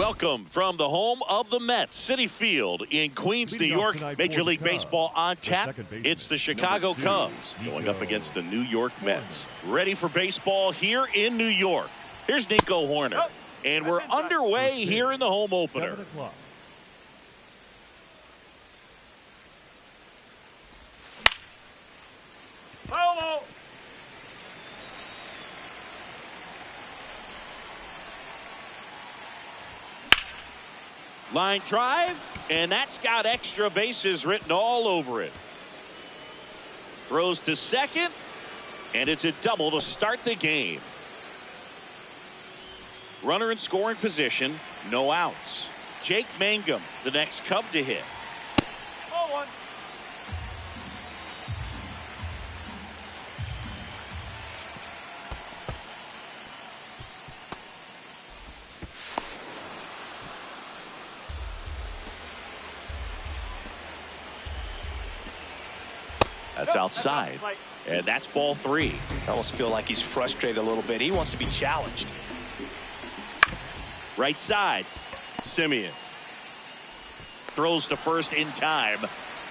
Welcome from the home of the Mets, Citi Field in Queens, New York. Major League Baseball on tap. It's the Chicago Cubs going up against the New York Mets. Ready for baseball here in New York. Here's Nico Hoerner. And we're underway here in the home opener. Hello. Line drive, and that's got extra bases written all over it. Throws to second, and it's a double to start the game. Runner in scoring position, no outs. Jake Mangum, the next Cub to hit. 0-1. That's outside, and that's ball 3. I almost feel like he's frustrated a little bit. He wants to be challenged. Right side, Simeon. Throws to first in time.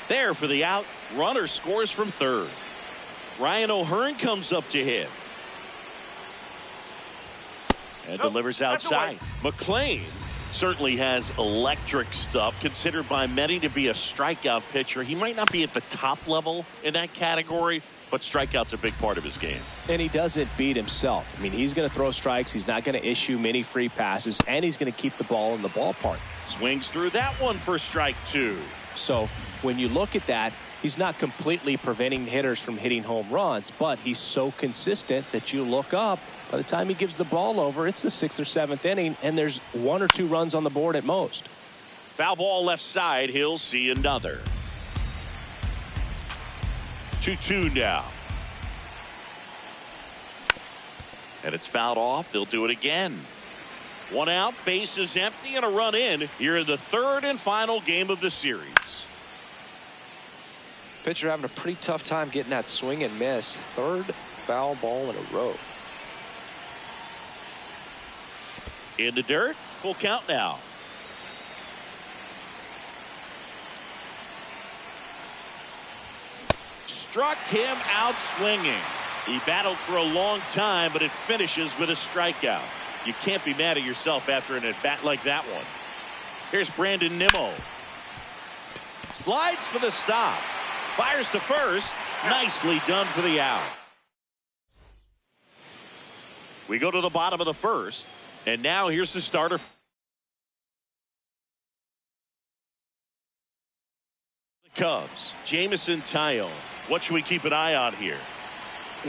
There for the out. Runner scores from third. Ryan O'Hearn comes up to hit. And delivers outside. McLean certainly has electric stuff, considered by many to be a strikeout pitcher. He might not be at the top level in that category, but strikeout's a big part of his game. And he doesn't beat himself. I mean, he's going to throw strikes. He's not going to issue many free passes, and he's going to keep the ball in the ballpark. Swings through that one for strike 2. So when you look at that, he's not completely preventing hitters from hitting home runs, but he's so consistent that you look up. By the time he gives the ball over, it's the 6th or 7th inning, and there's 1 or 2 runs on the board at most. Foul ball left side. He'll see another. 2-2 now. And it's fouled off. They'll do it again. 1 out, bases empty, and a run in here in the 3rd and final game of the series. Pitcher having a pretty tough time getting that swing and miss. 3rd foul ball in a row. In the dirt, full count now. Struck him out swinging. He battled for a long time, but it finishes with a strikeout. You can't be mad at yourself after an at-bat like that one. Here's Brandon Nimmo. Slides for the stop. Fires to first. Nicely done for the out. We go to the bottom of the 1st. And now here's the starter. The Cubs, Jameson Taillon. What should we keep an eye on here?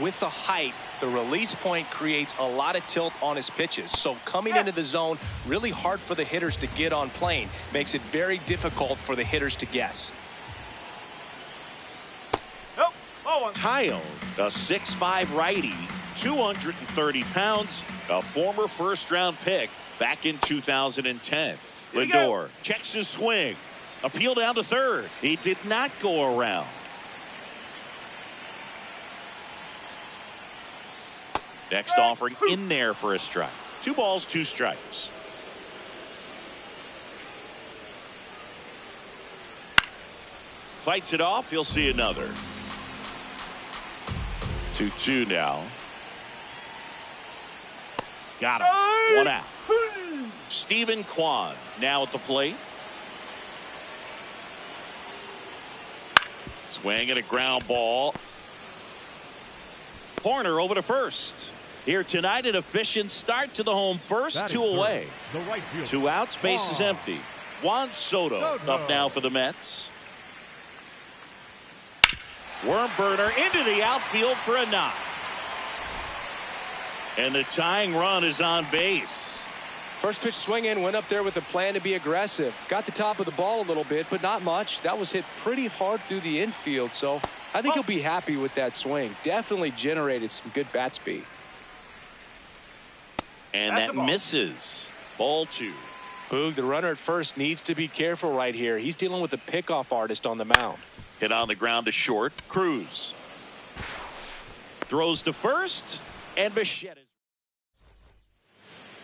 With the height, the release point creates a lot of tilt on his pitches. So coming into the zone, really hard for the hitters to get on plane. Makes it very difficult for the hitters to guess. Nope. 0-1. Taillon, a 6'5" righty, 230 pounds, a former first-round pick back in 2010. Lindor checks his swing. Appeal down to third. He did not go around. Next offering in there for a strike. 2 balls, 2 strikes. Fights it off. You'll see another. 2-2 now. Got him. 1 out. Stephen Kwan now at the plate. Swing and a ground ball. Hoerner over to first. Here tonight, an efficient start to the home first. 2 away. 2 outs, base is empty. Juan Soto up now for the Mets. Worm burner into the outfield for a knock. And the tying run is on base. First pitch swing in, went up there with a plan to be aggressive. Got the top of the ball a little bit, but not much. That was hit pretty hard through the infield, so I think he'll be happy with that swing. Definitely generated some good bat speed. And that misses. Ball 2. Boog, the runner at first needs to be careful right here. He's dealing with a pickoff artist on the mound. Hit on the ground to short. Cruz throws to first, and Bichette.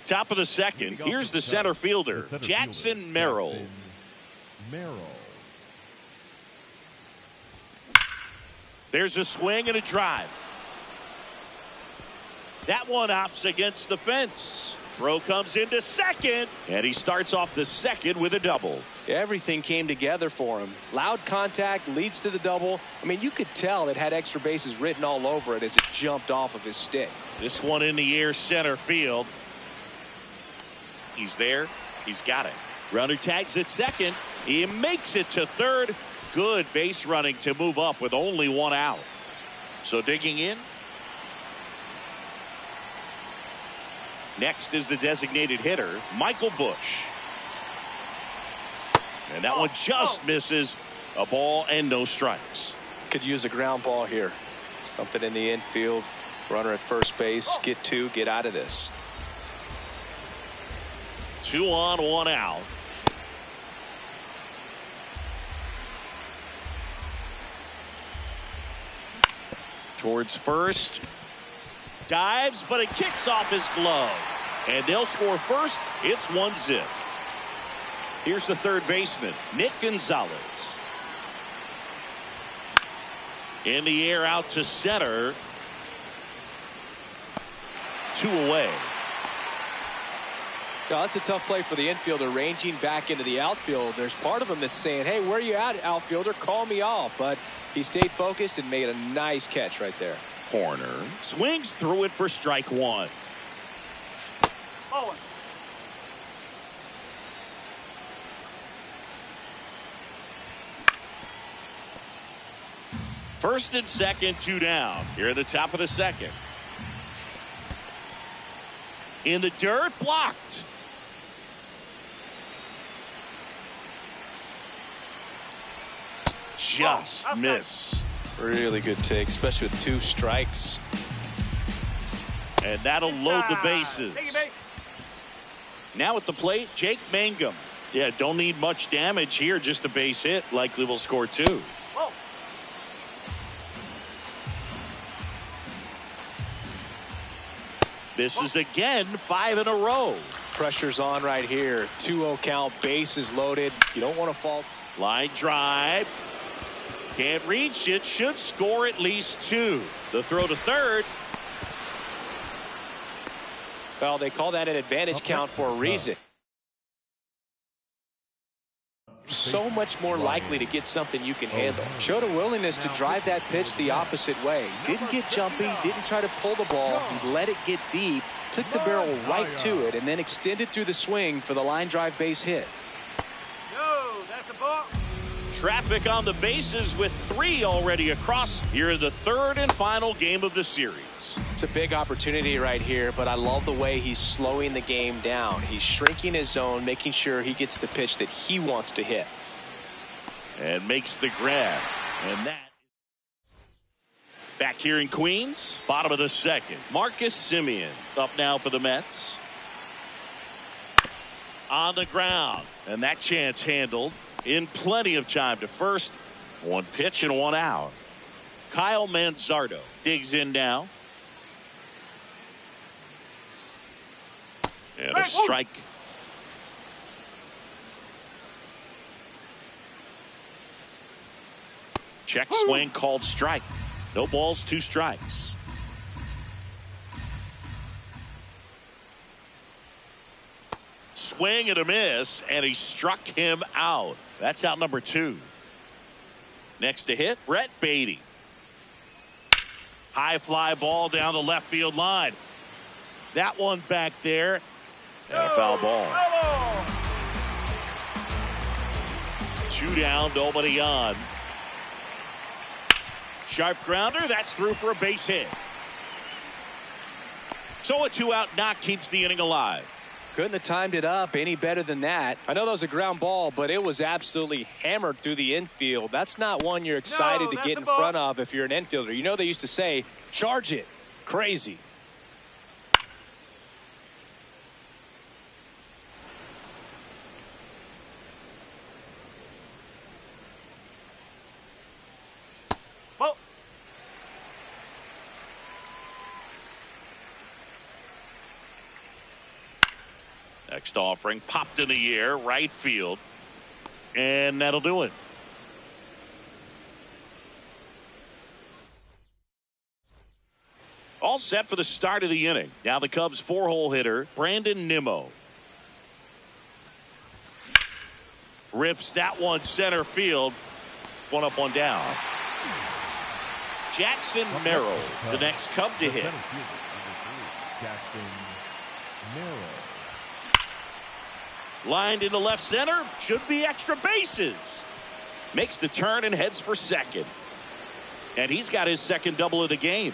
Top of the second. Here's the center fielder, Jackson Merrill. There's a swing and a drive. That one opts against the fence. Throw comes into second, and he starts off the second with a double. Everything came together for him. Loud contact leads to the double. I mean, you could tell it had extra bases written all over it as it jumped off of his stick. This one in the air, center field. He's there. He's got it. Runner tags at second. He makes it to third. Good base running to move up with only one out. So digging in. Next is the designated hitter, Michael Busch. And that one just misses. A ball and no strikes. Could use a ground ball here. Something in the infield. Runner at first base. Get two. Get out of this. 2 on, 1 out. Towards first. Dives, but it kicks off his glove. And they'll score first. It's 1-0. Here's the third baseman, Nick Gonzalez. In the air out to center. 2 away. Yeah, that's a tough play for the infielder, ranging back into the outfield. There's part of him that's saying, hey, where are you at, outfielder? Call me off. But he stayed focused and made a nice catch right there. Corner swings through it for strike 1. Oh. First and second, 2 down. Here at the top of the second. In the dirt, blocked. Just missed. Really good take, especially with 2 strikes. And that'll load the bases. Now at the plate, Jake Mangum. Yeah, don't need much damage here, just a base hit. Likely will score 2. Whoa. This is again 5 in a row. Pressure's on right here. 2-0 count, bases loaded. You don't want to fault. Line drive. Can't reach it. Should score at least 2. The throw to third. Well, they call that an advantage count for a reason. So much more likely to get something you can handle. Showed a willingness to drive that pitch the opposite way. Didn't get jumpy, didn't try to pull the ball. He let it get deep, took the barrel right to it, and then extended through the swing for the line drive base hit. No, that's a ball. Traffic on the bases with 3 already across here in the third and final game of the series. It's a big opportunity right here, but I love the way he's slowing the game down. He's shrinking his zone, making sure he gets the pitch that he wants to hit. And makes the grab. And that. Back here in Queens, bottom of the second. Marcus Semien up now for the Mets. On the ground. And that chance handled in plenty of time to first. 1 pitch and 1 out. Kyle Manzardo digs in now. And a strike. Check swing called strike. No balls, 2 strikes. Swing and a miss, and he struck him out. That's out number 2. Next to hit, Brett Beatty. High fly ball down the left field line. That one back there. And a foul ball. 2 down, nobody on. Sharp grounder, that's through for a base hit. So a 2-out knock keeps the inning alive. Couldn't have timed it up any better than that. I know that was a ground ball, but it was absolutely hammered through the infield. That's not one you're excited to get in front of if you're an infielder. You know, they used to say, charge it. Crazy. Next offering popped in the air, right field. And that'll do it. All set for the start of the inning. Now the Cubs' 4-hole hitter, Brandon Nimmo. Rips that one center field. One up, one down. Jackson Merrill, the next Cub to hit. Jackson Merrill. Lined into left center. Should be extra bases. Makes the turn and heads for second. And he's got his second double of the game.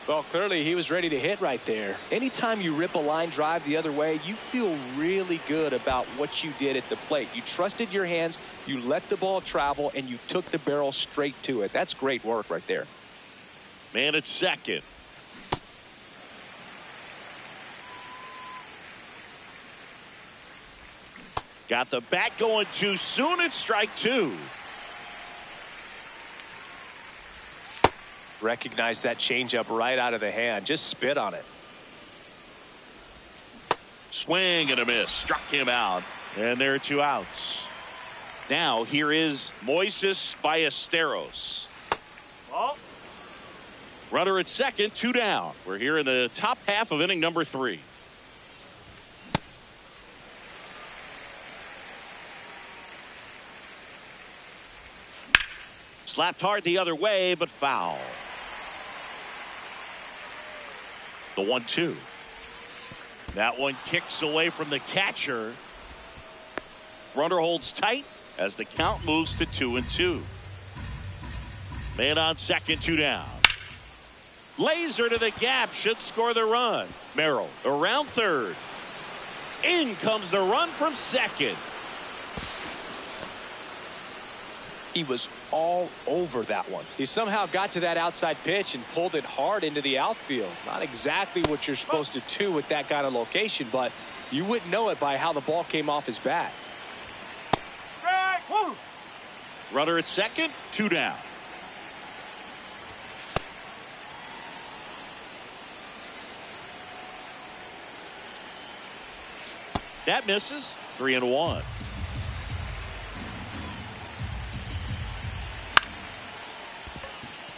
Well, clearly he was ready to hit right there. Anytime you rip a line drive the other way, you feel really good about what you did at the plate. You trusted your hands, you let the ball travel, and you took the barrel straight to it. That's great work right there. Man at second. Got the bat going too soon. It's strike two. Recognize that changeup right out of the hand. Just spit on it. Swing and a miss. Struck him out. And there are 2 outs. Now here is Moises Ballesteros. Ball. Runner at second, 2 down. We're here in the top half of inning number 3. Slapped hard the other way, but foul. The 1-2. That one kicks away from the catcher. Runner holds tight as the count moves to 2-2. Man on second, 2 down. Laser to the gap, should score the run. Merrill around third. In comes the run from second. He was all over that one. He somehow got to that outside pitch and pulled it hard into the outfield. Not exactly what you're supposed to do with that kind of location, but you wouldn't know it by how the ball came off his bat. Strike. Woo. Runner at second, 2 down. That misses. 3-1.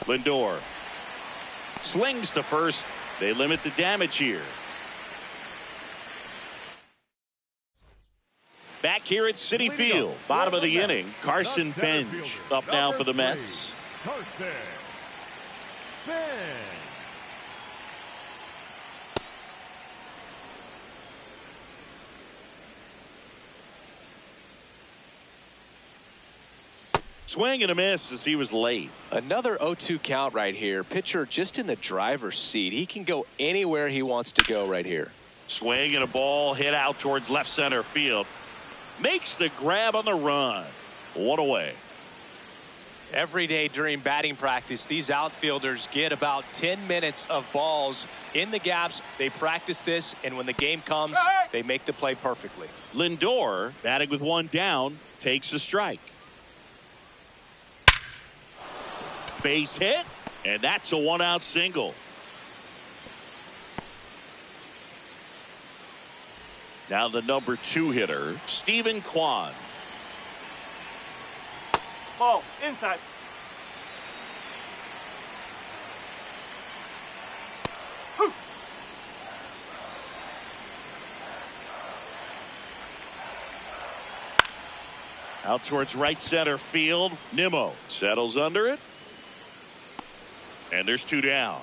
Lindor slings to first. They limit the damage here. Back here at Citi Field, bottom of the inning, Carson Bench up now for the Mets. Carson Bench. Swing and a miss as he was late. Another 0-2 count right here. Pitcher just in the driver's seat. He can go anywhere he wants to go right here. Swing and a ball hit out towards left center field. Makes the grab on the run. One away. Every day during batting practice, these outfielders get about 10 minutes of balls in the gaps. They practice this, and when the game comes, they make the play perfectly. Lindor, batting with 1 down, takes the strike. Base hit, and that's a 1-out single. Now the number 2 hitter, Steven Kwan. Ball. Inside. Woo. Out towards right center field. Nimmo settles under it. And there's 2 down.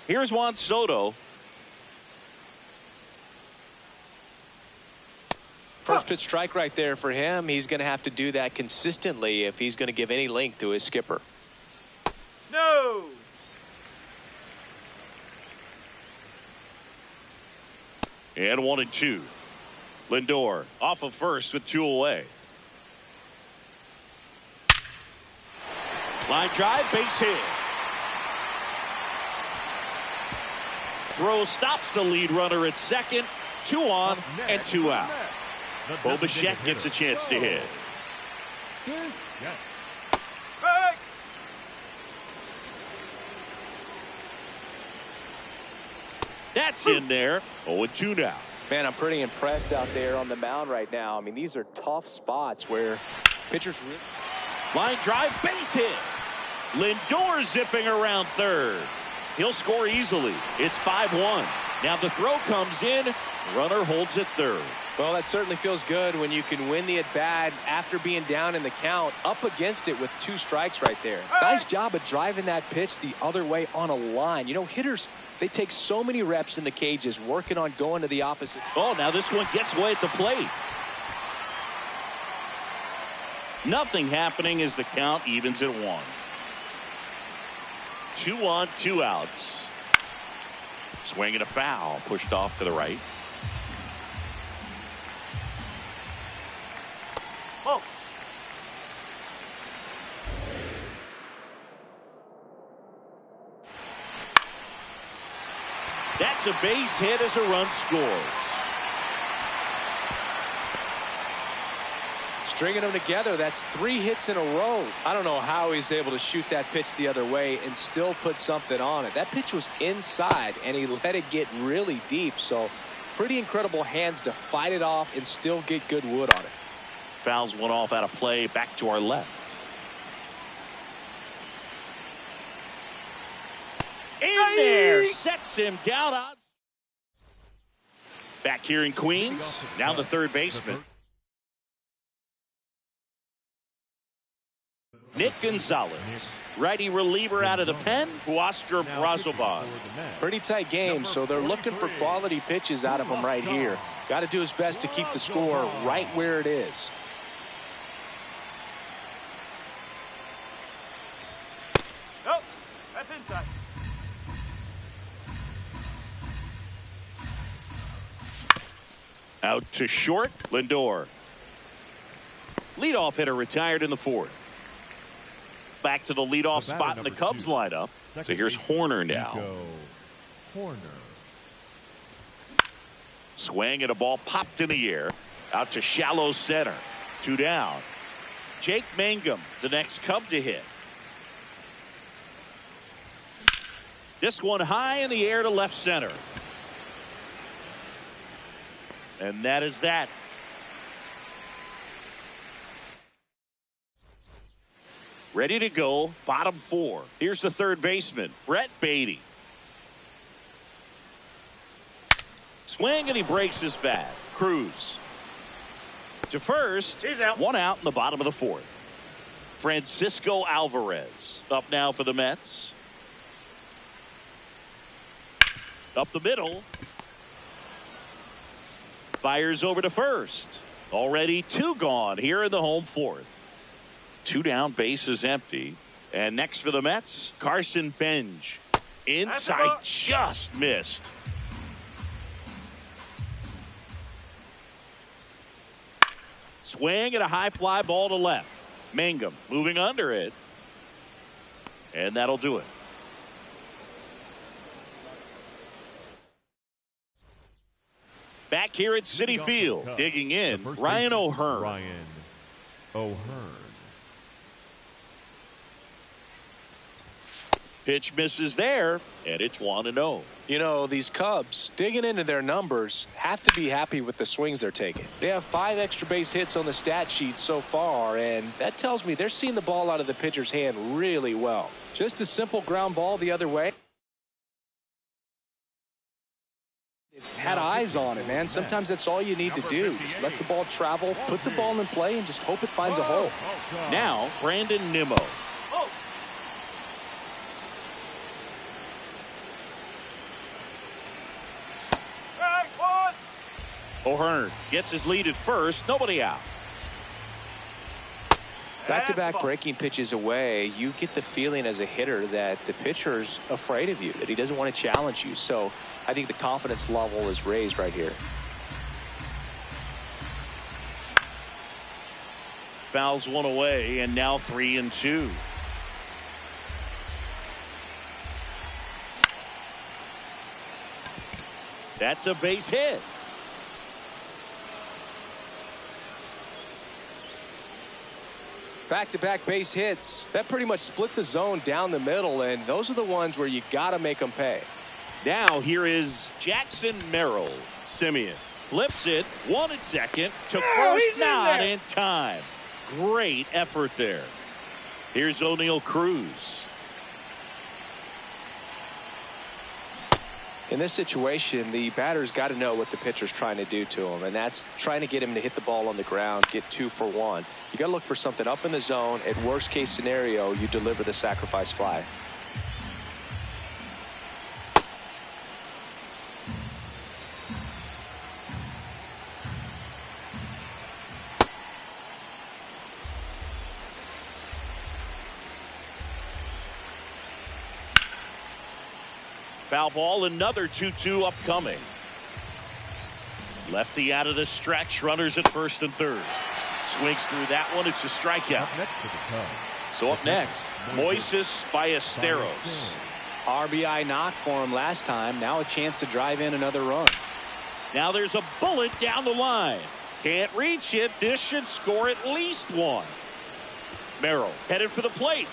Here's Juan Soto. First pitch strike right there for him. He's going to have to do that consistently if he's going to give any length to his skipper. No. And 1-2. Lindor off of first with 2 away. Line drive, base hit. Throw stops the lead runner at second. 2 on and 2 out. Bo Bichette gets a chance to hit. That's in there. 0-2 now. Man, I'm pretty impressed out there on the mound right now. I mean, these are tough spots where pitchers really... Line drive, base hit. Lindor zipping around third. He'll score easily. It's 5-1. Now the throw comes in. Runner holds at third. Well, that certainly feels good when you can win the at-bat after being down in the count, up against it with 2 strikes right there. Nice job of driving that pitch the other way on a line. You know, hitters, they take so many reps in the cages working on going to the opposite. Oh, now this one gets away at the plate. Nothing happening as the count evens at 1. 2 on, 2 outs. Swing and a foul, pushed off to the right. Oh. That's a base hit as a run scores. Stringing them together, that's 3 hits in a row. I don't know how he's able to shoot that pitch the other way and still put something on it. That pitch was inside, and he let it get really deep. So pretty incredible hands to fight it off and still get good wood on it. Fouls one off out of play, back to our left. In there, sets him down on. Back here in Queens, now the third baseman. Nick Gonzalez, righty reliever out of the pen, Huascar Brazoban. Pretty tight game, so they're looking for quality pitches out of him right here. Got to do his best to keep the score right where it is. Oh, that's inside. Out to short, Lindor. Leadoff hitter retired in the 4th. Back to the leadoff spot in the Cubs lineup. So here's Horner now. Horner. Swing at a ball popped in the air. Out to shallow center. 2 down. Jake Mangum, the next Cub to hit. This one high in the air to left center. And that is that. Ready to go, bottom 4. Here's the third baseman, Brett Baty. Swing and he breaks his bat. Cruz to first. He's out. 1 out in the bottom of the 4th. Francisco Alvarez up now for the Mets. Up the middle. Fires over to first. Already 2 gone here in the home 4th. 2 down, base is empty. And next for the Mets, Carson Benj. Inside, just missed. Swing and a high fly ball to left. Mangum moving under it. And that'll do it. Back here at Citi Field, digging in, Ryan O'Hearn. Ryan O'Hearn. Pitch misses there, and it's 1-0. You know, these Cubs, digging into their numbers, have to be happy with the swings they're taking. They have 5 extra base hits on the stat sheet so far, and that tells me they're seeing the ball out of the pitcher's hand really well. Just a simple ground ball the other way. Had eyes on it, man. Sometimes that's all you need to do. Just let the ball travel, put the ball in play, and just hope it finds a hole. Now, Brandon Nimmo. Oh. Strike 1. O'Hearn gets his lead at first. Nobody out. Back-to-back breaking pitches away, you get the feeling as a hitter that the pitcher's afraid of you, that he doesn't want to challenge you. So I think the confidence level is raised right here. Fouls one away, and now 3-2. That's a base hit. Back-to-back base hits. That pretty much split the zone down the middle, and those are the ones where you got to make them pay. Now here is Jackson Merrill. Simeon flips it, 1 at second to first, not in time. Great effort there. Here's O'Neal Cruz. In this situation, the batter's got to know what the pitcher's trying to do to him, and that's trying to get him to hit the ball on the ground, get 2 for 1. You got to look for something up in the zone. At worst case scenario, you deliver the sacrifice fly. Foul ball, another 2-2 upcoming. Lefty out of the stretch, runners at first and third. Swings through that one, it's a strikeout. So up next, Moises Ballesteros. RBI knock for him last time. Now a chance to drive in another run. Now there's a bullet down the line. Can't reach it. This should score at least 1. Merrill headed for the plate.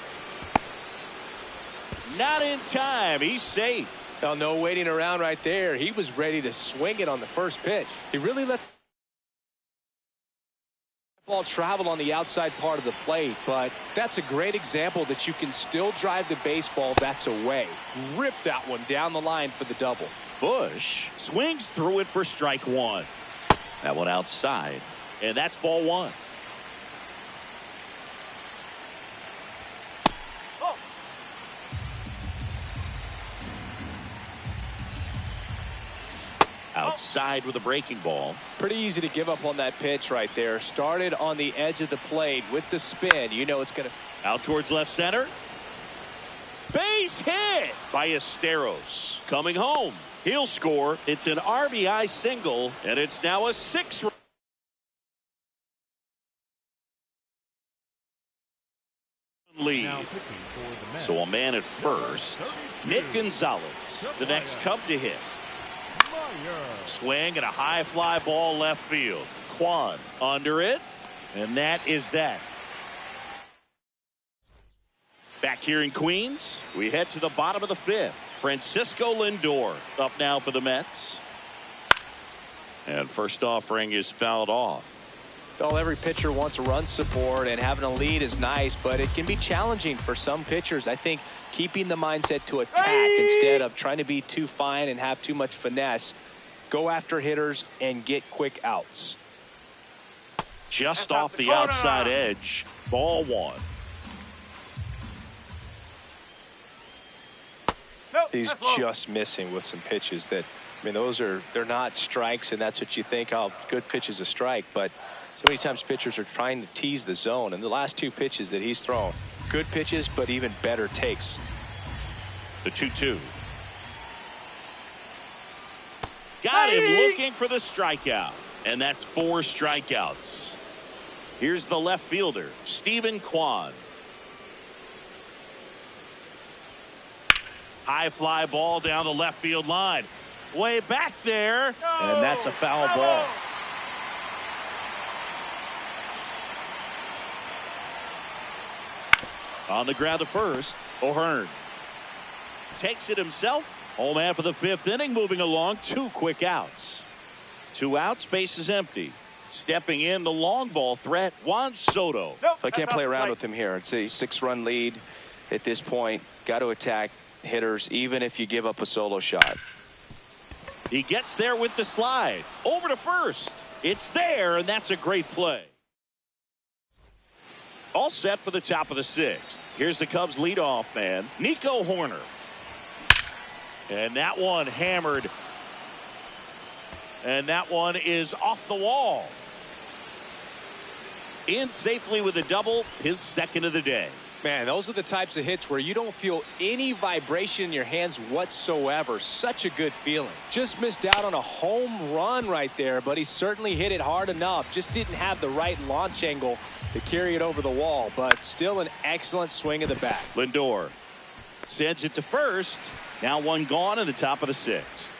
Not in time. He's safe. Well, no waiting around right there. He was ready to swing it on the first pitch. He really let the ball travel on the outside part of the plate, but that's a great example that you can still drive the baseball that's away. Rip that one down the line for the double. Bush swings through it for strike 1. That one outside, and that's ball 1. Outside with a breaking ball. Pretty easy to give up on that pitch right there. Started on the edge of the plate with the spin. You know it's going to. Out towards left center. Base hit by Ballesteros. Coming home. He'll score. It's an RBI single, and it's now a 6-run lead. So a man at first. Nick Gonzalez, the next Cub to hit. Swing and a high fly ball left field. Kwan under it, and that is that. Back here in Queens, we head to the bottom of the 5th. Francisco Lindor up now for the Mets. And first offering is fouled off. Well, every pitcher wants run support, and having a lead is nice, but it can be challenging for some pitchers. I think keeping the mindset to attack instead of trying to be too fine and have too much finesse. Go after hitters and get quick outs. Just off the outside edge. Ball 1. He's just missing with some pitches that, I mean, they're not strikes, and that's what you think, oh, good pitch is a strike, but so many times pitchers are trying to tease the zone, and the last 2 pitches that he's thrown, good pitches, but even better takes. The 2-2. Got him looking for the strikeout, and that's 4 strikeouts. Here's the left fielder, Stephen Kwan. High fly ball down the left field line. Way back there, and that's a foul ball. On the ground to first, O'Hearn takes it himself. Home man for the 5th inning, moving along. 2 quick outs. 2 outs, base is empty. Stepping in, the long ball threat, Juan Soto. I can't play around with him here. It's a 6-run lead at this point. Got to attack hitters, even if you give up a solo shot. He gets there with the slide. Over to first. It's there, and that's a great play. All set for the top of the 6th. Here's the Cubs leadoff man, Nico Hoerner. And that one hammered. And that one is off the wall. In safely with a double, his 2nd of the day. Man, those are the types of hits where you don't feel any vibration in your hands whatsoever. Such a good feeling. Just missed out on a home run right there, but he certainly hit it hard enough. Just didn't have the right launch angle to carry it over the wall, but still an excellent swing of the bat. Lindor sends it to first. Now 1 gone in the top of the 6th.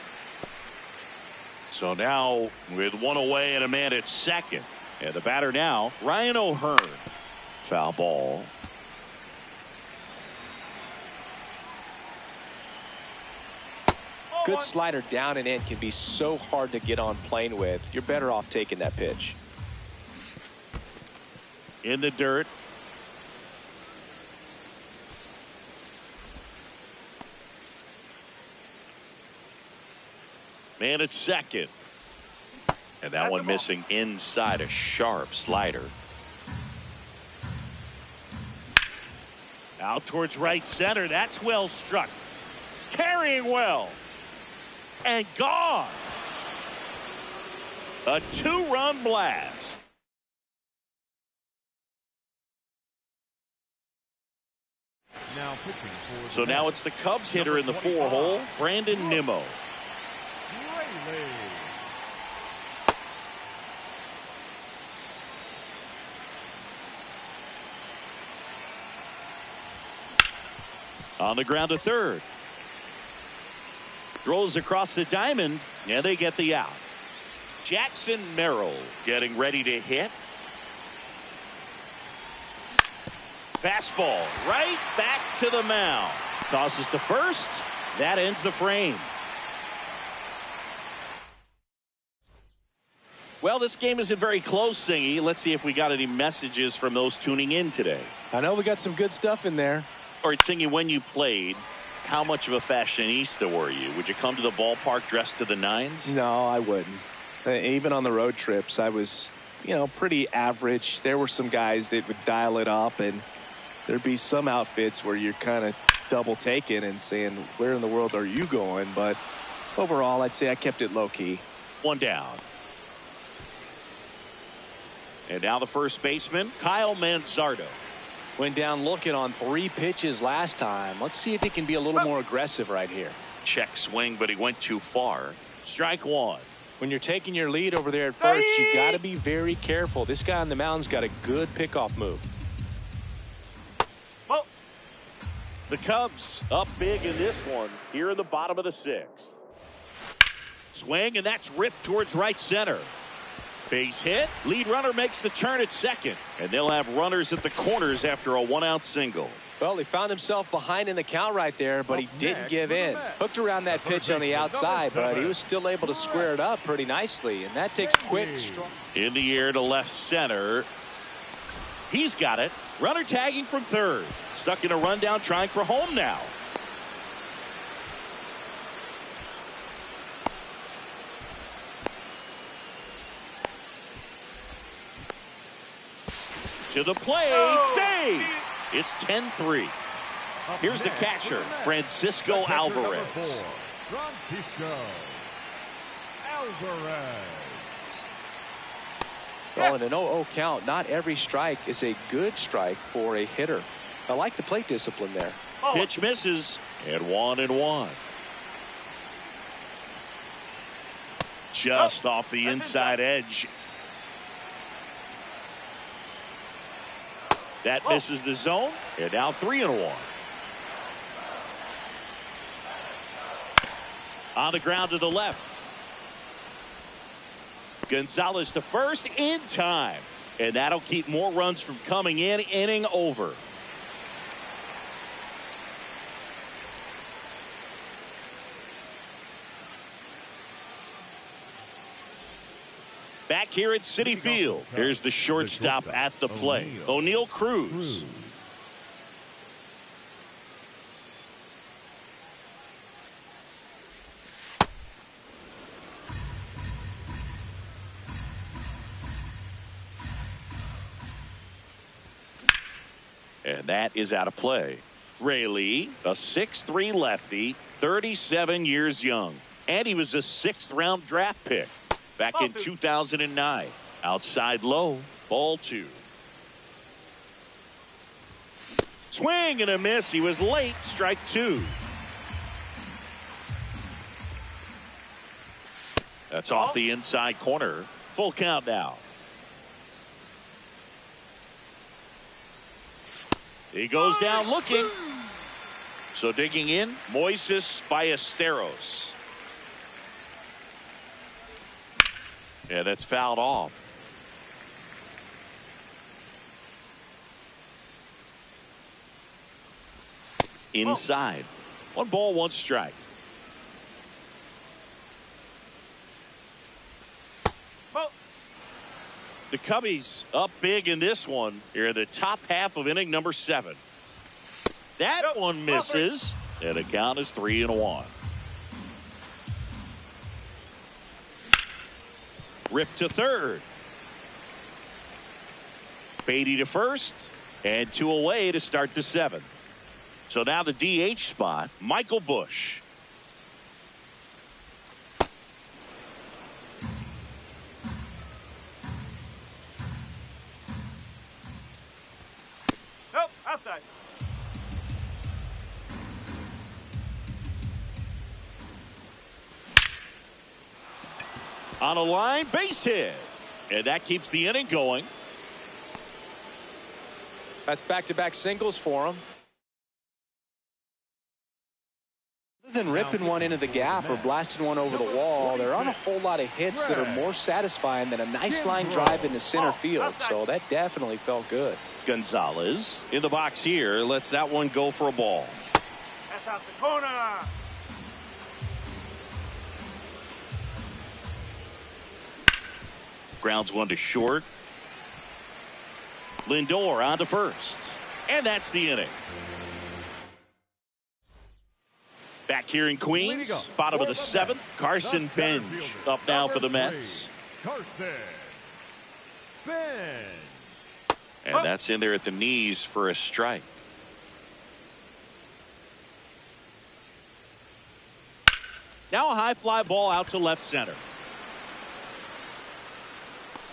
So now with 1 away and a man at 2nd. And the batter now, Ryan O'Hearn. Foul ball. good slider down and in can be so hard to get on plane with. You're better off taking that pitch. In the dirt. Man at second. And that one missing inside, a sharp slider. Out towards right center. That's well struck. Carrying well. And gone. A 2-run blast. Now pitching for So now it's the Cubs hitter in the 4-hole, Brandon Nimmo. Rayleigh. On the ground to third. Throws across the diamond, and they get the out. Jackson Merrill getting ready to hit. Fastball right back to the mound. Tosses to first. That ends the frame. Well, this game isn't very close, Singy. Let's see if we got any messages from those tuning in today. I know we got some good stuff in there. All right, Singy, when you played, how much of a fashionista were you? Would you come to the ballpark dressed to the nines? No, I wouldn't. Even on the road trips, I was, pretty average. There were some guys that would dial it up, and there'd be some outfits where you're kind of double taking and saying, where in the world are you going? But overall, I'd say I kept it low key. One down. And now the first baseman, Kyle Manzardo. Went down looking on 3 pitches last time. Let's see if he can be a little more aggressive right here. Check swing, but he went too far. Strike one. When you're taking your lead over there at first, you got to be very careful. This guy on the mound's got a good pickoff move. Ball. The Cubs up big in this one here in the bottom of the 6th. Swing, and that's ripped towards right center. Base hit. Lead runner makes the turn at second, and they'll have runners at the corners after a 1-out single. Well, he found himself behind in the count right there, but he didn't give in. Hooked around that pitch on the outside, but he was still able to square it up pretty nicely, and that takes quick, strong. In the air to left center. He's got it. Runner tagging from third. Stuck in a rundown, trying for home now. To the plate. Save. It's 10-3. Here's the catcher, Francisco Alvarez. Francisco Alvarez. Well, in an 0-0 count, not every strike is a good strike for a hitter. I like the plate discipline there. Pitch misses, and 1-1. Just off the inside edge. That misses the zone, and now 3-1. On the ground to the left. Gonzalez to first in time, and that'll keep more runs from coming in. Inning over. Back here at Citi Field, here's the shortstop at the plate, O'Neal Cruz. And that is out of play. Rayleigh, a 6'3" lefty, 37 years young, and he was a 6th-round draft pick back in 2009. Outside low, ball 2. Swing and a miss. He was late. Strike 2. That's off the inside corner. Full count now. He goes down looking. So digging in, Moises Ballesteros. Yeah, that's fouled off. Inside. 1 ball, 1 strike. The Cubbies up big in this one. Here in the top half of inning number 7. That one misses, and the count is 3-1. Rip to third. Beatty to first, and 2 away to start the 7th. So now the DH spot, Michael Busch. Nope, outside. On a line, base hit. And that keeps the inning going. That's back-to-back singles for him. Other than ripping one into the gap or blasting one over the wall, there aren't a whole lot of hits that are more satisfying than a nice line drive into center field. So that definitely felt good. Gonzalez in the box here. Lets that one go for a ball. That's out the corner. Grounds one to short. Lindor on to first. And that's the inning. Back here in Queens, bottom of the 7th. Carson Bench up now for the Mets. Carson Bench. And that's in there at the knees for a strike. Now a high fly ball out to left center.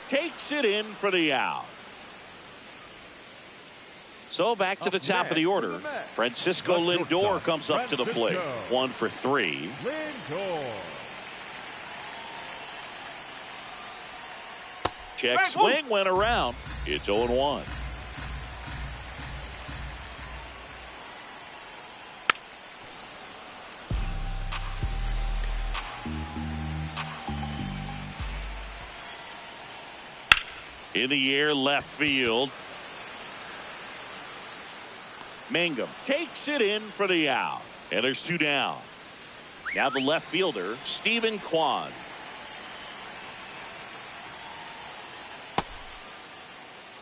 Takes it in for the out. So back to the top of the order. Francisco Lindor comes up to the plate. 1 for 3. Lindor. Check swing went around. It's 0-1. In the air, left field. Mangum takes it in for the out. And there's 2 down. Now the left fielder, Stephen Kwan.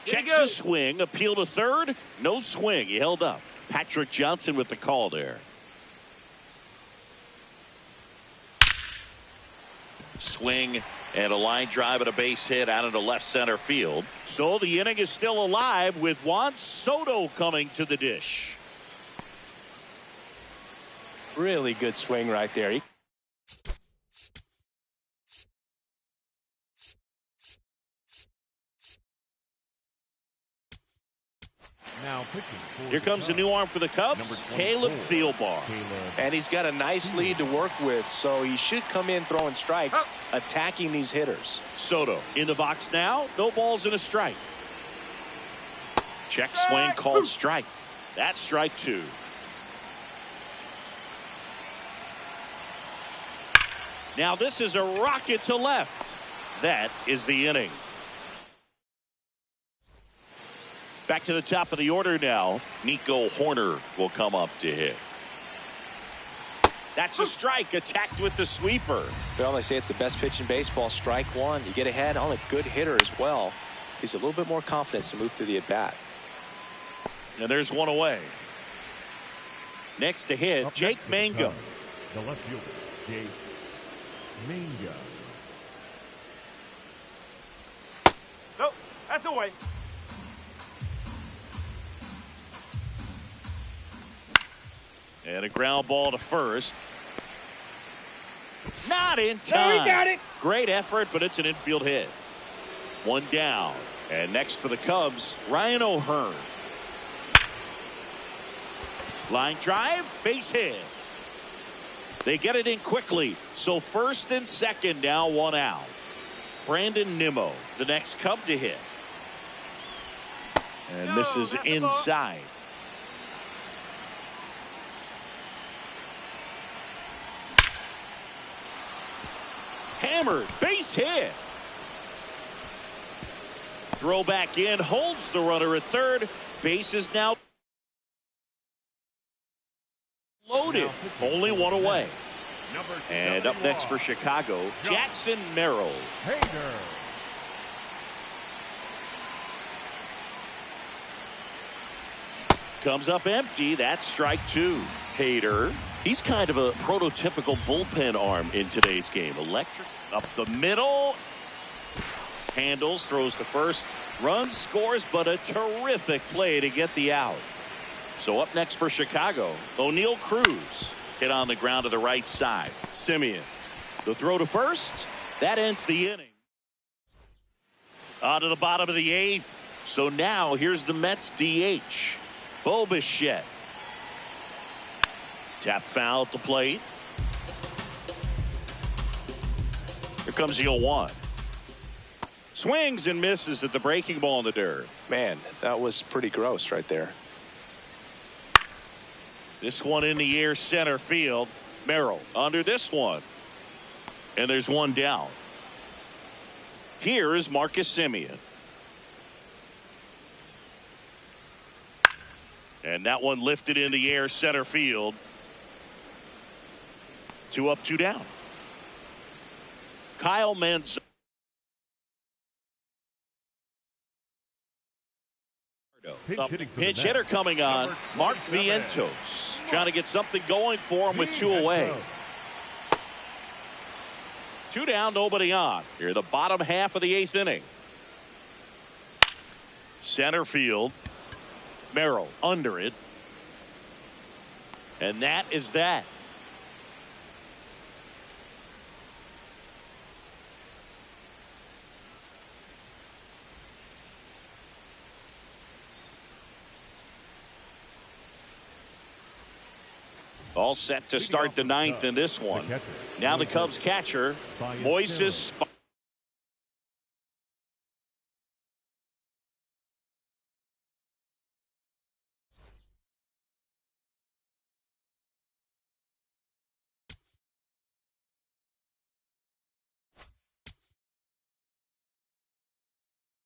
Checks the swing. Appeal to third. No swing. He held up. Patrick Johnson with the call there. Swing and a line drive and a base hit out into left center field. So the inning is still alive with Juan Soto coming to the dish. Really good swing right there. Now pitching for Here the comes a Cubs. new arm for the Cubs, Number 24, Caleb Thielbar. And he's got a nice lead to work with, so he should come in throwing strikes, attacking these hitters. Soto in the box now. No balls and a strike. Check swing called strike. That's strike 2. Now this is a rocket to left. That is the inning. Back to the top of the order now. Nico Hoerner will come up to hit. That's a strike, attacked with the sweeper. Well, they say it's the best pitch in baseball. Strike 1. You get ahead on a good hitter as well. Gives you a little bit more confidence to move through the at-bat. And there's 1 away. Next to hit, Jake Mangum. The left fielder, Jake Mangum. Nope, that's away. And a ground ball to first. Not in time. He got it. Great effort, but it's an infield hit. 1 down. And next for the Cubs, Ryan O'Hearn. Line drive, base hit. They get it in quickly. So first and second now, 1 out. Brandon Nimmo, the next Cub to hit. And this is inside. Hammered, base hit. Throw back in, holds the runner at third. Base is now loaded. Only 1 away. And up next for Chicago, Jackson Merrill. Hader. comes up empty. That's strike 2. Hader. He's kind of a prototypical bullpen arm in today's game. Electric up the middle. Handles, throws to first. Runs, scores, but a terrific play to get the out. So up next for Chicago, O'Neal Cruz. Hit on the ground to the right side. Simeon. The throw to first. That ends the inning. On to the bottom of the 8th. So now here's the Mets DH. Bo Bichette. Tap foul at the plate. Here comes the 0-1. Swings and misses at the breaking ball in the dirt. Man, that was pretty gross right there. This one in the air, center field. Merrill under this one. And there's one down. Here is Marcus Simeon. And that one lifted in the air, center field. 2 up, 2 down. Kyle Manzardo. Pinch hitter coming on. Mark Vientos trying to get something going for him with 2 away. 2 down, nobody on. Here, the bottom half of the 8th inning. Center field. Merrill under it. And that is that. All set to start the 9th in this one. Now the Cubs catcher, Moises